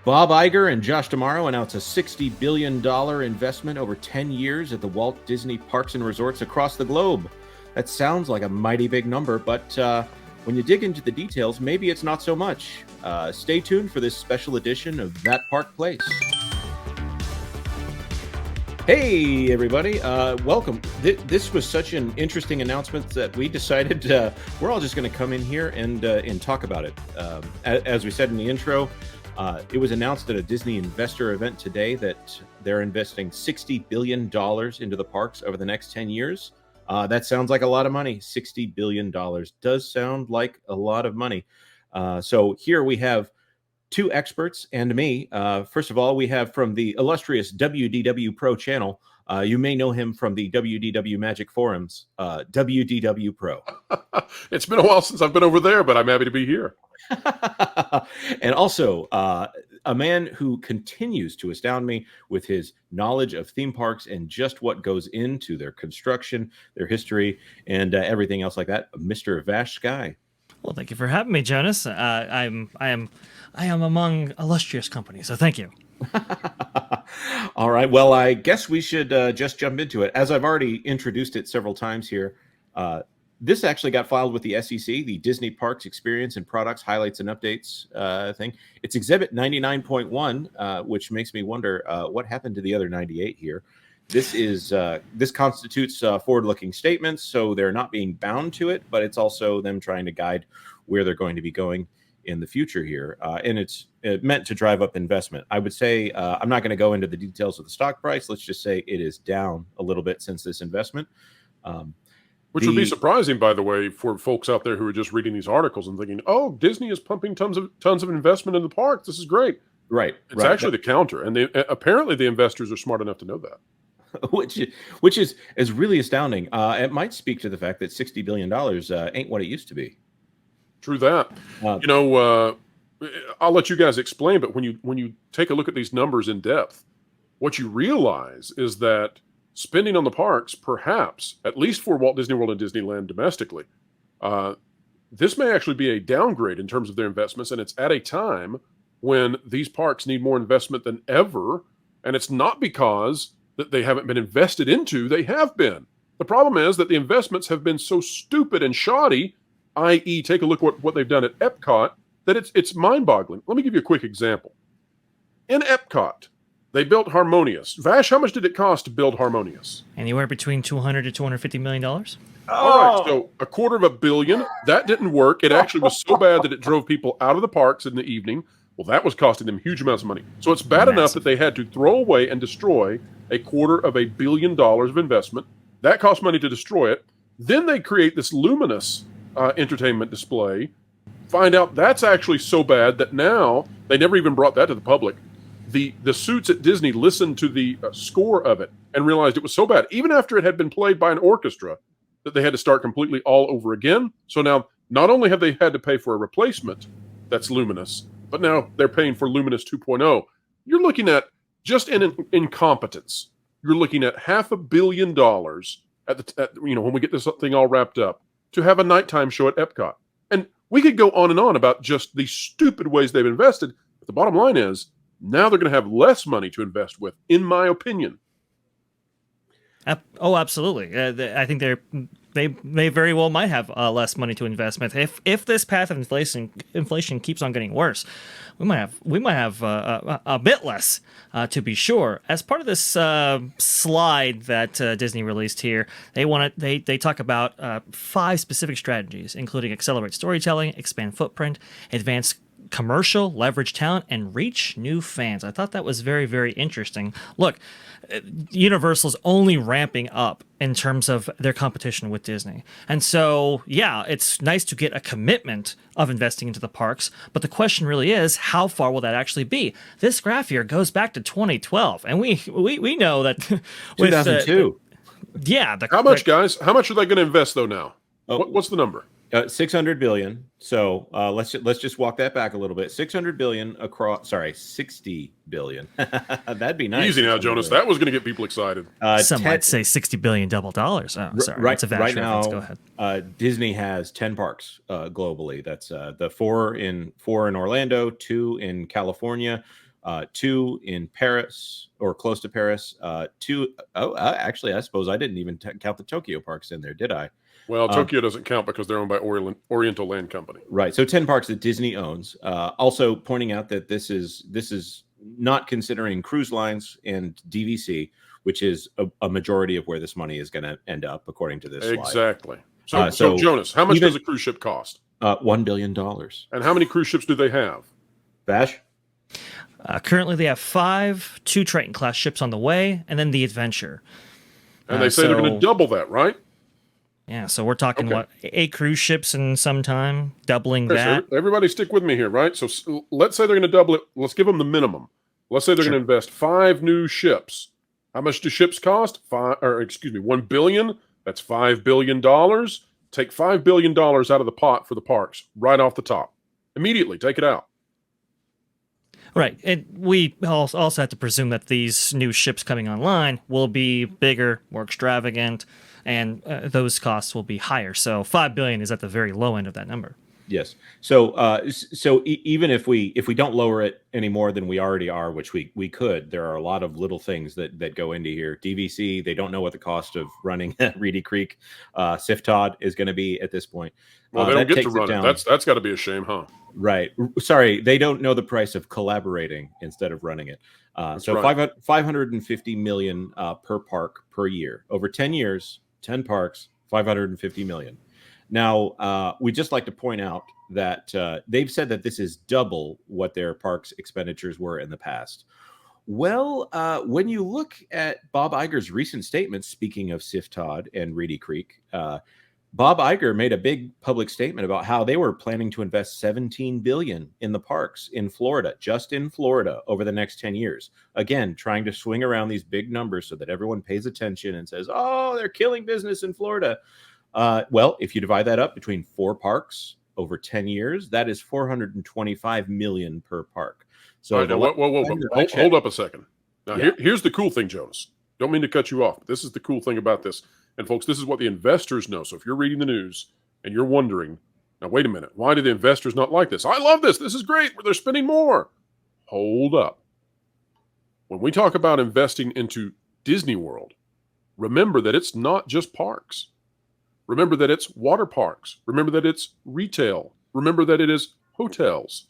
Bob Iger and Josh D'Amaro announced a $60 billion investment over 10 years at the Walt Disney Parks and Resorts across the globe. That sounds like a mighty big number, but when you dig into the details, maybe it's not so much. Stay tuned for this special edition of That Park Place. Hey, everybody. Welcome. This was such an interesting announcement that we decided we're all just going to come in here and talk about it. As we said in the intro, it was announced at a Disney investor event today that they're investing $60 billion into the parks over the next 10 years. That sounds like a lot of money. $60 billion does sound like a lot of money. So here we have two experts and me. First of all, we have from the illustrious WDW Pro channel. You may know him from the WDW Magic Forums, WDW Pro. It's been a while since I've been over there, but I'm happy to be here. And also a man who continues to astound me with his knowledge of theme parks and just what goes into their construction, their history, and everything else like that, Mr. Vash Sky. Well, thank you for having me, Jonas. I am among illustrious company, so thank you. All right. Well, I guess we should just jump into it. As I've already introduced it several times here, this actually got filed with the SEC, the Disney Parks Experience and Products Highlights and Updates thing. It's Exhibit 99.1, which makes me wonder what happened to the other 98 here. This constitutes forward-looking statements, so they're not being bound to it, but it's also them trying to guide where they're going to be going in the future here, and it's meant to drive up investment. I would say I'm not going to go into the details of the stock price. Let's just say it is down a little bit since this investment. Which would be surprising, by the way, for folks out there who are just reading these articles and thinking, "Oh, Disney is pumping tons of investment in the park. This is great." Right. It's actually the counter, and apparently the investors are smart enough to know that. which is really astounding. It might speak to the fact that $60 billion ain't what it used to be. True that. I'll let you guys explain, but when you take a look at these numbers in depth, what you realize is that spending on the parks, perhaps, at least for Walt Disney World and Disneyland domestically, this may actually be a downgrade in terms of their investments, and it's at a time when these parks need more investment than ever, and it's not because that they haven't been invested into, they have been. The problem is that the investments have been so stupid and shoddy, i.e. take a look at what they've done at Epcot, that it's mind-boggling. Let me give you a quick example. In Epcot, they built Harmonious. Vash, how much did it cost to build Harmonious? Anywhere between $200 to $250 million. All right, so $250 million. That didn't work. It actually was so bad that it drove people out of the parks in the evening. Well, that was costing them huge amounts of money. So it's bad enough that they had to throw away and destroy $250 million of investment. That cost money to destroy it. Then they create this luminous entertainment display. Find out that's actually so bad that now they never even brought that to the public. The suits at Disney listened to the score of it and realized it was so bad, even after it had been played by an orchestra, that they had to start completely all over again. So now not only have they had to pay for a replacement that's luminous, but now they're paying for Luminous 2.0. You're looking at, just in incompetence, you're looking at $500 million when we get this thing all wrapped up, to have a nighttime show at Epcot. And we could go on and on about just the stupid ways they've invested, but the bottom line is, now they're going to have less money to invest with, in my opinion. Oh, absolutely. I think they very well might have less money to invest with. If this path of inflation keeps on getting worse, we might have a bit less, to be sure. As part of this slide that Disney released here, they talk about 5 specific strategies, including accelerate storytelling, expand footprint, advance commercial, leverage talent, and reach new fans. I thought that was very, very interesting. Look, Universal's only ramping up in terms of their competition with Disney. And so, yeah, it's nice to get a commitment of investing into the parks, but the question really is, how far will that actually be? This graph here goes back to 2012, and we know that 2002. How much, guys? How much are they going to invest, though, now? What's the number? 600 billion. So let's just walk that back a little bit. 600 billion across. Sorry, 60 billion. That'd be nice. Easy now, Jonas. That was going to get people excited. Some might say $60 billion double dollars. Oh, sorry. Right, it's a Vash right now, Go ahead. Disney has 10 parks globally. That's the four in Orlando, 2 in California. two in Paris or close to Paris, two. Actually, I suppose I didn't even count the Tokyo parks in there, did I? Well, Tokyo doesn't count because they're owned by Oriental Land Company. Right. So 10 parks that Disney owns. Also pointing out that this is not considering cruise lines and DVC, which is a majority of where this money is going to end up, according to this slide. Exactly. So Jonas, how much does a cruise ship cost? $1 billion. And how many cruise ships do they have? Vash? Currently, they have 5 2 Triton-class ships on the way, and then the Adventure. And they say they're going to double that, right? Yeah, so we're talking, 8 cruise ships in some time, doubling that. So everybody stick with me here, right? So let's say they're going to double it. Let's give them the minimum. Let's say they're going to invest 5 new ships. How much do ships cost? $1 billion. That's $5 billion. Take $5 billion out of the pot for the parks right off the top. Immediately, take it out. Right. And we also have to presume that these new ships coming online will be bigger, more extravagant, and those costs will be higher. So $5 billion is at the very low end of that number. Yes. So even if we don't lower it any more than we already are, which we could, there are a lot of little things that go into here. DVC, they don't know what the cost of running Reedy Creek, Siftod is going to be at this point. Well, they don't get to run it. That's got to be a shame, huh? Right. Sorry, they don't know the price of collaborating instead of running it. So right. $550 million per park per year over 10 years, 10 parks, $550 million. Now, we just like to point out that they've said that this is double what their parks expenditures were in the past. Well, when you look at Bob Iger's recent statements, speaking of Siftod and Reedy Creek, Bob Iger made a big public statement about how they were planning to invest $17 billion in the parks in Florida, just in Florida, over the next 10 years. Again, trying to swing around these big numbers so that everyone pays attention and says, oh, they're killing business in Florida. Well, if you divide that up between 4 parks over 10 years, that is $425 million per park. So right, whoa. Hold up a second. Now, here's the cool thing, Jonas. Don't mean to cut you off, but this is the cool thing about this. And folks, this is what the investors know. So if you're reading the news and you're wondering, now wait a minute, why do the investors not like this? I love this. This is great. They're spending more. Hold up. When we talk about investing into Disney World, remember that it's not just parks. Remember that it's water parks. Remember that it's retail. Remember that it is hotels.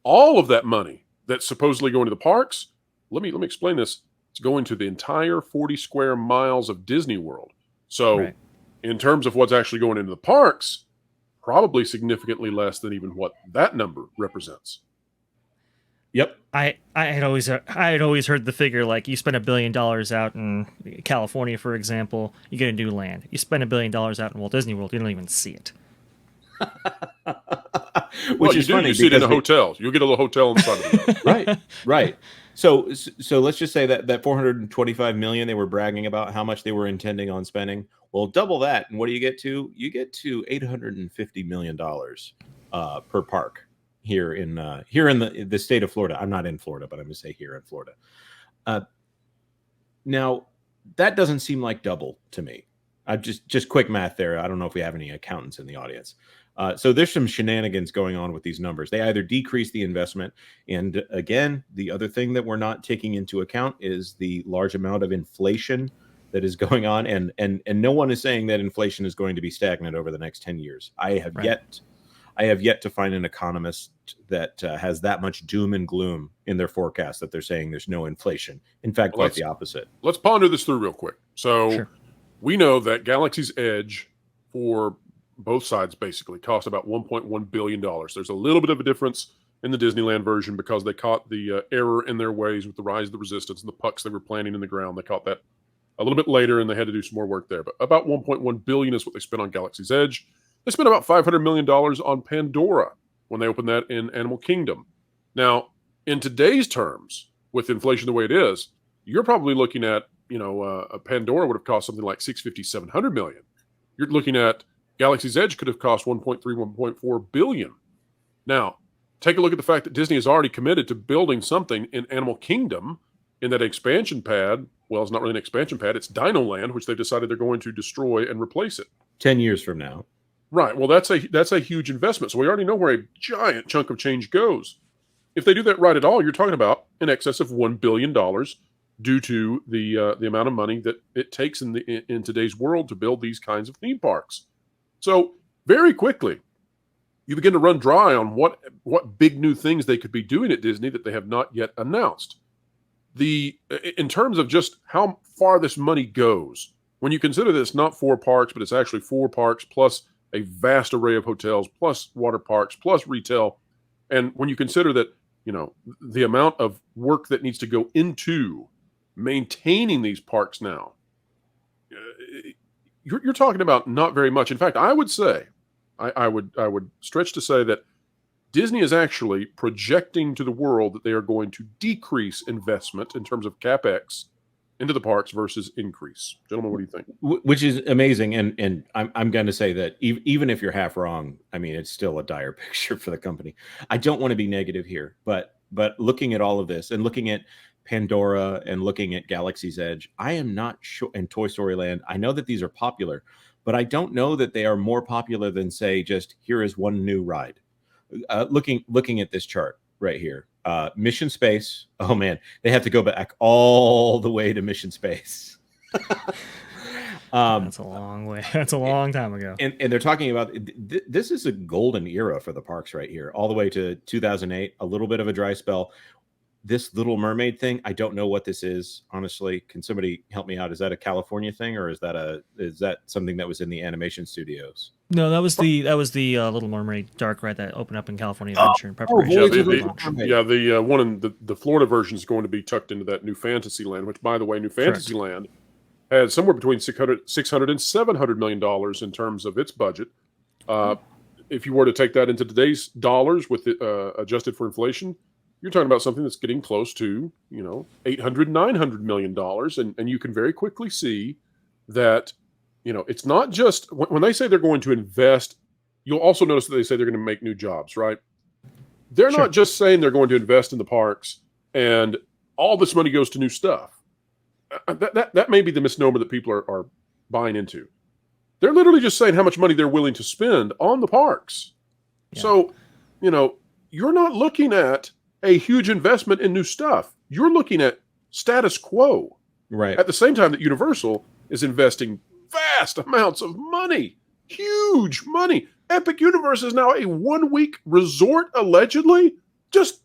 All of that money that's supposedly going to the parks, let me explain this. It's going to the entire 40 square miles of Disney World. So in terms of what's actually going into the parks, probably significantly less than even what that number represents. Yep. I had always heard the figure like you spend $1 billion out in California, for example, you get a new land. You spend $1 billion out in Walt Disney World, you don't even see it. Which is funny. You see it in a hotel. You'll get a little hotel inside of it. Right. So let's just say that $425 million they were bragging about how much they were intending on spending. Well, double that, and what do you get to? You get to $850 million per park here in the state of Florida. I'm not in Florida, but I'm going to say here in Florida. Now, that doesn't seem like double to me. Just quick math there. I don't know if we have any accountants in the audience. So there's some shenanigans going on with these numbers. They either decrease the investment, and again, the other thing that we're not taking into account is the large amount of inflation that is going on, and no one is saying that inflation is going to be stagnant over the next 10 years. I have yet to find an economist that has that much doom and gloom in their forecast that they're saying there's no inflation. In fact, quite the opposite. Let's ponder this through real quick. So we know that Galaxy's Edge for both sides basically cost about $1.1 billion. There's a little bit of a difference in the Disneyland version because they caught the error in their ways with the Rise of the Resistance and the pucks they were planting in the ground. They caught that a little bit later and they had to do some more work there. But about $1.1 billion is what they spent on Galaxy's Edge. They spent about $500 million on Pandora when they opened that in Animal Kingdom. Now, in today's terms, with inflation the way it is, you're probably looking at, a Pandora would have cost something like $650, $700 million. You're looking at Galaxy's Edge could have cost 1.4 billion. Now, take a look at the fact that Disney has already committed to building something in Animal Kingdom in that expansion pad. Well, it's not really an expansion pad. It's Dino Land, which they've decided they're going to destroy and replace it. 10 years from now. Right. Well, that's a huge investment. So we already know where a giant chunk of change goes. if they do that right at all, you're talking about in excess of $1 billion due to the amount of money that it takes in today's world to build these kinds of theme parks. So very quickly, you begin to run dry on what big new things they could be doing at Disney that they have not yet announced. In terms of just how far this money goes, when you consider that it's not 4 parks, but it's actually 4 parks plus a vast array of hotels, plus water parks, plus retail, and when you consider that, the amount of work that needs to go into maintaining these parks now, you're talking about not very much. In fact, I would say, I would stretch to say that Disney is actually projecting to the world that they are going to decrease investment in terms of CapEx into the parks versus increase. Gentlemen, what do you think? Which is amazing, and I'm going to say that even if you're half wrong, I mean, it's still a dire picture for the company. I don't want to be negative here, but looking at all of this and looking at Pandora and looking at Galaxy's Edge, I am not sure, and Toy Story Land, I know that these are popular, but I don't know that they are more popular than, say, just here is one new ride. Looking at this chart right here, Mission Space. Oh man, they have to go back all the way to Mission Space. That's a long way. That's a long time ago. And they're talking about this is a golden era for the parks right here, all the way to 2008. A little bit of a dry spell. This Little Mermaid thing, I don't know what this is, honestly. Can somebody help me out? Is that a California thing, or is that something that was in the animation studios? No, that was the Little Mermaid dark ride that opened up in California Adventure in preparation. The one in the Florida version is going to be tucked into that new Fantasyland, which, by the way, new Fantasyland had somewhere between $600 and $700 million in terms of its budget. If you were to take that into today's dollars with it adjusted for inflation, you're talking about something that's getting close to, $800, $900 million. And you can very quickly see that, it's not just when they say they're going to invest, you'll also notice that they say they're going to make new jobs, right? They're not just saying they're going to invest in the parks and all this money goes to new stuff. That may be the misnomer that people are buying into. They're literally just saying how much money they're willing to spend on the parks. Yeah. So, you're not looking at a huge investment in new stuff. You're looking at status quo. Right. At the same time that Universal is investing vast amounts of money, huge money. Epic Universe is now a 1-week resort, allegedly. Just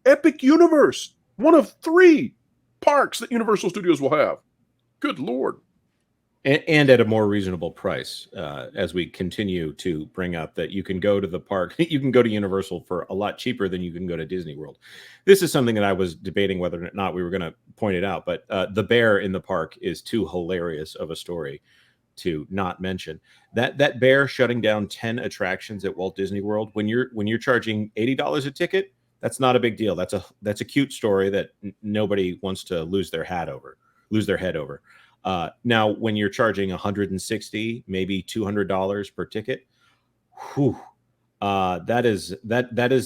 Epic Universe, one of 3 parks that Universal Studios will have. Good Lord. And at a more reasonable price, as we continue to bring up that you can go to the park, you can go to Universal for a lot cheaper than you can go to Disney World. This is something that I was debating whether or not we were going to point it out, but the bear in the park is too hilarious of a story to not mention. That bear shutting down 10 attractions at Walt Disney World when you're charging $80 a ticket, that's not a big deal. That's a cute story that nobody wants to lose their head over. Now, when you're charging $160, maybe $200 per ticket, that is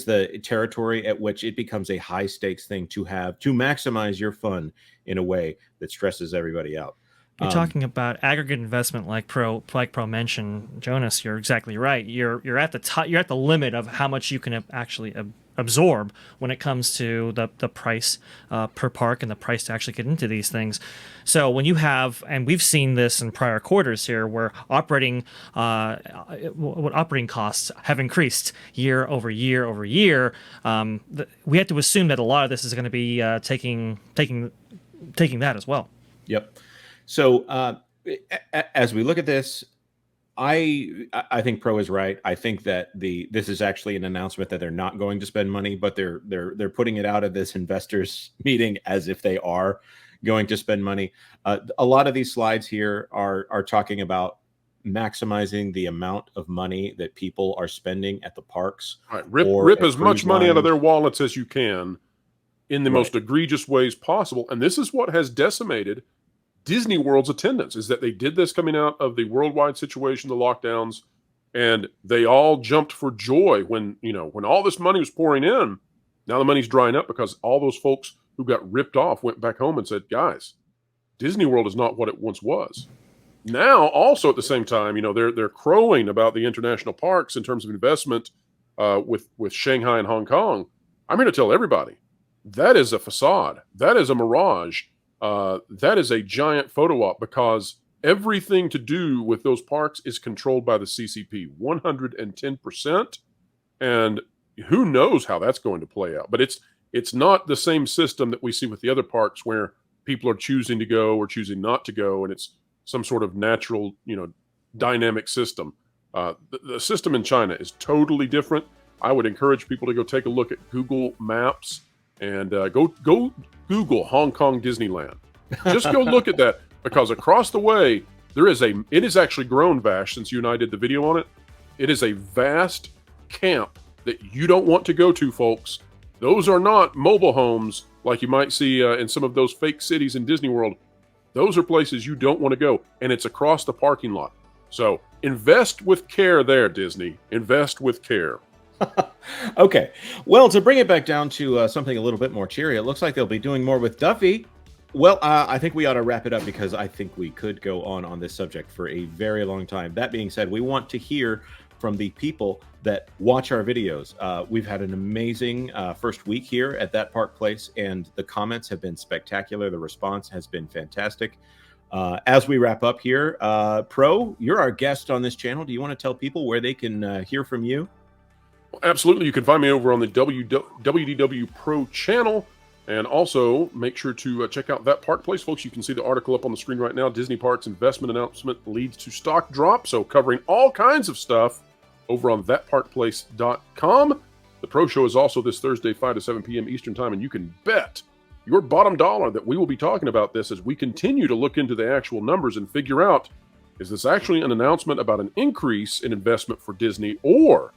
the territory at which it becomes a high stakes thing to maximize your fun in a way that stresses everybody out. You're talking about aggregate investment, like Pro mentioned, Jonas. You're exactly right. You're at the top. You're at the limit of how much you can actually absorb when it comes to the price per park and the price to actually get into these things. So when you have, and we've seen this in prior quarters here, where operating costs have increased year over year over year, we have to assume that a lot of this is going to be taking that as well. Yep. So as we look at this, I think Pro is right. I think that this is actually an announcement that they're not going to spend money, but they're putting it out at this investors meeting as if they are going to spend money. A lot of these slides here are talking about maximizing the amount of money that people are spending at the parks. Right. Rip as much money out of their wallets as you can in the most egregious ways possible. And this is what has decimated Disney World's attendance, is that they did this coming out of the worldwide situation, the lockdowns, and they all jumped for joy when all this money was pouring in. Now the money's drying up because all those folks who got ripped off went back home and said, guys, Disney World is not what it once was. Now, also at the same time, they're crowing about the international parks in terms of investment with Shanghai and Hong Kong. I'm here to tell everybody that is a facade. That is a mirage. That is a giant photo op, because everything to do with those parks is controlled by the CCP 110%. And who knows how that's going to play out. But it's not the same system that we see with the other parks where people are choosing to go or choosing not to go, and it's some sort of natural, dynamic system. The system in China is totally different. I would encourage people to go take a look at Google Maps and go Google Hong Kong Disneyland. Just go look at that, because across the way it is actually grown, Vash, since you and I did the video on it. It is a vast camp that you don't want to go to, folks. Those are not mobile homes like you might see in some of those fake cities in Disney World. Those are places you don't want to go, and it's across the parking lot. So invest with care there, Disney. Invest with care. Okay. Well, to bring it back down to something a little bit more cheery, it looks like they'll be doing more with Duffy. Well, I think we ought to wrap it up, because I think we could go on this subject for a very long time. That being said, we want to hear from the people that watch our videos. We've had an amazing first week here at That Park Place, and the comments have been spectacular. The response has been fantastic. As we wrap up here, Pro, you're our guest on this channel. Do you want to tell people where they can hear from you? Well, absolutely. You can find me over on the WDW Pro channel. And also, make sure to check out That Park Place. Folks, you can see the article up on the screen right now. Disney Parks investment announcement leads to stock drop. So covering all kinds of stuff over on thatparkplace.com. The Pro Show is also this Thursday, 5 to 7 p.m. Eastern Time. And you can bet your bottom dollar that we will be talking about this as we continue to look into the actual numbers and figure out, is this actually an announcement about an increase in investment for Disney, or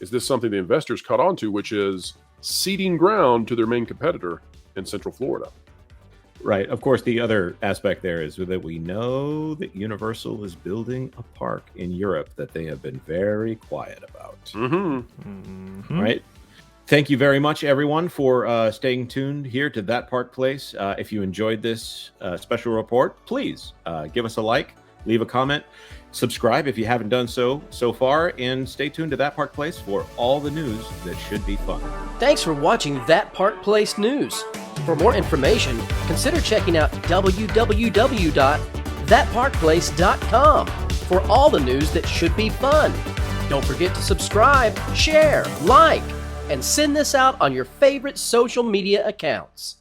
is this something the investors caught on to, which is ceding ground to their main competitor in Central Florida? Right. Of course, the other aspect there is that we know that Universal is building a park in Europe that they have been very quiet about. Right. Thank you very much, everyone, for staying tuned here to That Park Place. If you enjoyed this special report, please give us a like, leave a comment, subscribe if you haven't done so far, and stay tuned to That Park Place for all the news that should be fun. Thanks for watching That Park Place News. For more information, consider checking out www.thatparkplace.com for all the news that should be fun. Don't forget to subscribe, share, like, and send this out on your favorite social media accounts.